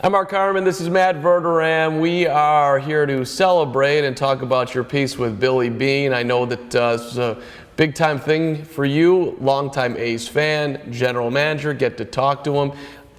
I'm Mark Carmen. This is Matt Verderame. We are here to celebrate and talk about your piece with Billy Beane. I know that this is a big-time thing for you, longtime A's fan, general manager, get to talk to him.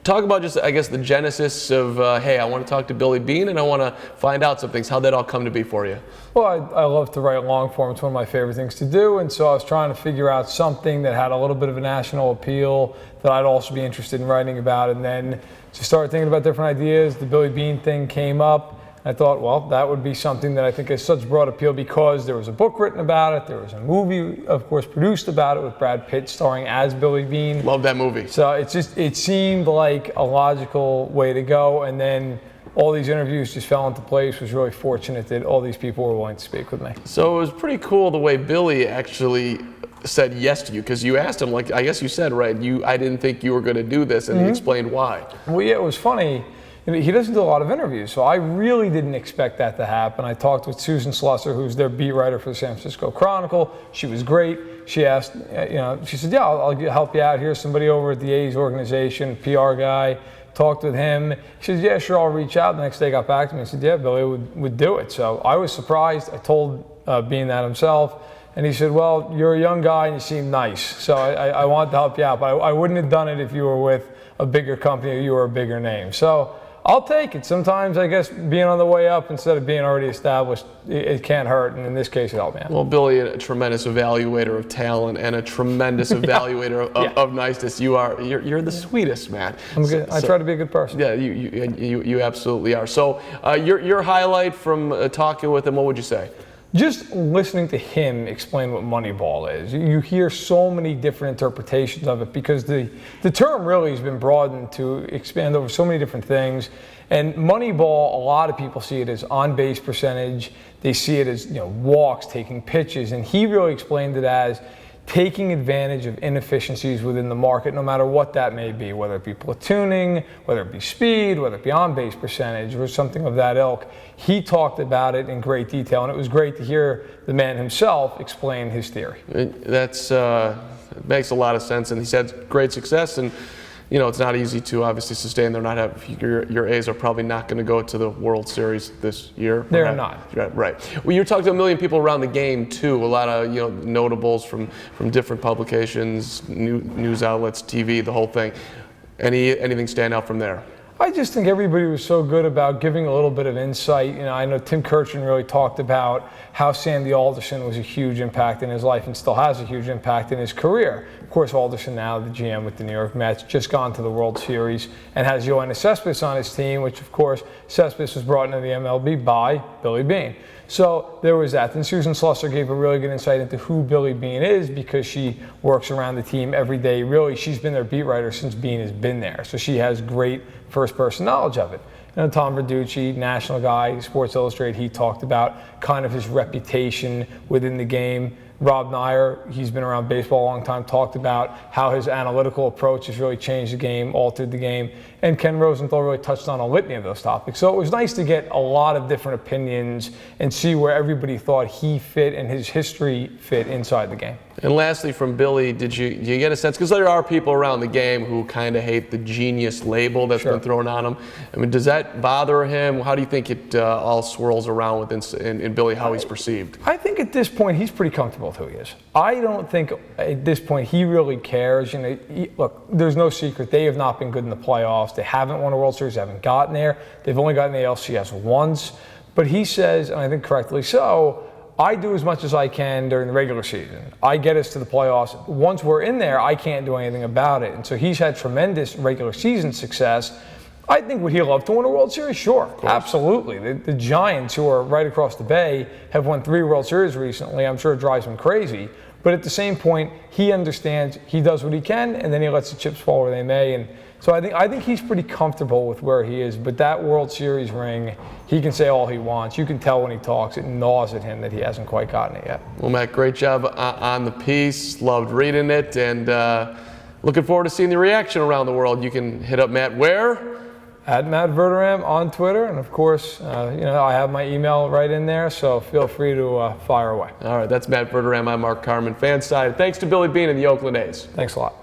Talk about just, I guess, the genesis of, hey, I want to talk to Billy Beane and I want to find out some things. How'd that all come to be for you? Well, I love to write long form. It's one of my favorite things to do. And so I was trying to figure out something that had a little bit of a national appeal that I'd also be interested in writing about. And then just started thinking about different ideas. The Billy Beane thing came up. I thought, well, that would be something that I think has such broad appeal because there was a book written about it. There was a movie, of course, produced about it with Brad Pitt starring as Billy Beane. Love that movie. So it seemed like a logical way to go. And then all these interviews just fell into place. Was really fortunate that all these people were willing to speak with me. So it was pretty cool the way Billy actually said yes to you, because you asked him, like, I guess you said, right, I didn't think you were going to do this, and he explained why. Well, yeah, it was funny. He doesn't do a lot of interviews, so I really didn't expect that to happen. I talked with Susan Slusser, who's their beat writer for the San Francisco Chronicle. She was great. She asked, she said, yeah, I'll help you out. Here's somebody over at the A's organization, PR guy. Talked with him. He said, yeah, sure, I'll reach out. The next day, got back to me and said, yeah, Billy would do it. So I was surprised. I told Beane that himself. And he said, well, you're a young guy and you seem nice. So I wanted to help you out, but I wouldn't have done it if you were with a bigger company or you were a bigger name. So I'll take it. Sometimes, I guess, being on the way up instead of being already established, it can't hurt, and in this case, it helped me out. Well, Billy, a tremendous evaluator of talent and a tremendous evaluator of niceness. You're the sweetest, man. I'm good. I try to be a good person. Yeah, you absolutely are. So your highlight from talking with him, what would you say? Just listening to him explain what Moneyball is. You hear so many different interpretations of it because the term really has been broadened to expand over so many different things. And Moneyball, a lot of people see it as on-base percentage. They see it as walks, taking pitches, and he really explained it as taking advantage of inefficiencies within the market, no matter what that may be, whether it be platooning, whether it be speed, whether it be on-base percentage, or something of that ilk. He talked about it in great detail, and it was great to hear the man himself explain his theory. It makes a lot of sense, and he's had great success, and it's not easy to obviously sustain. They're not your A's are probably not going to go to the World Series this year. They're not. Right. Well, you're talking to a million people around the game too. A lot of notables from different publications, news outlets, TV, the whole thing. Anything stand out from there? I just think everybody was so good about giving a little bit of insight. I know Tim Kirchin really talked about how Sandy Alderson was a huge impact in his life and still has a huge impact in his career. Of course, Alderson now the GM with the New York Mets, just gone to the World Series and has Yoenis Cespedes on his team, which of course Cespedes was brought into the MLB by Billy Beane. So there was that. Then Susan Slusser gave a really good insight into who Billy Beane is because she works around the team every day. Really, she's been their beat writer since Beane has been there. So she has great first-person knowledge of it. Tom Verducci, national guy, Sports Illustrated, he talked about kind of his reputation within the game. Rob Nyer, he's been around baseball a long time, talked about how his analytical approach has really changed the game, altered the game. And Ken Rosenthal really touched on a litany of those topics. So it was nice to get a lot of different opinions and see where everybody thought he fit and his history fit inside the game. And lastly, from Billy, did you get a sense, because there are people around the game who kind of hate the genius label that's been thrown on him. I mean, does that bother him? How do you think it all swirls around in Billy, how he's perceived? I think at this point, he's pretty comfortable with who he is. I don't think at this point he really cares. Look, there's no secret. They have not been good in the playoffs. They haven't won a World Series. They haven't gotten there. They've only gotten the ALCS once. But he says, and I think correctly so, I do as much as I can during the regular season. I get us to the playoffs. Once we're in there, I can't do anything about it. And so he's had tremendous regular season success. I think would he love to win a World Series? Sure, absolutely. The Giants, who are right across the bay, have won 3 World Series recently. I'm sure it drives him crazy. But at the same point, he understands he does what he can, and then he lets the chips fall where they may. And so I think he's pretty comfortable with where he is. But that World Series ring, he can say all he wants. You can tell when he talks. It gnaws at him that he hasn't quite gotten it yet. Well, Matt, great job on the piece. Loved reading it, and looking forward to seeing the reaction around the world. You can hit up Matt where? At Matt Verderame on Twitter, and of course, I have my email right in there, so feel free to fire away. All right, that's Matt Verderame. I'm Mark Carmen, FanSided. Thanks to Billy Beane and the Oakland A's. Thanks a lot.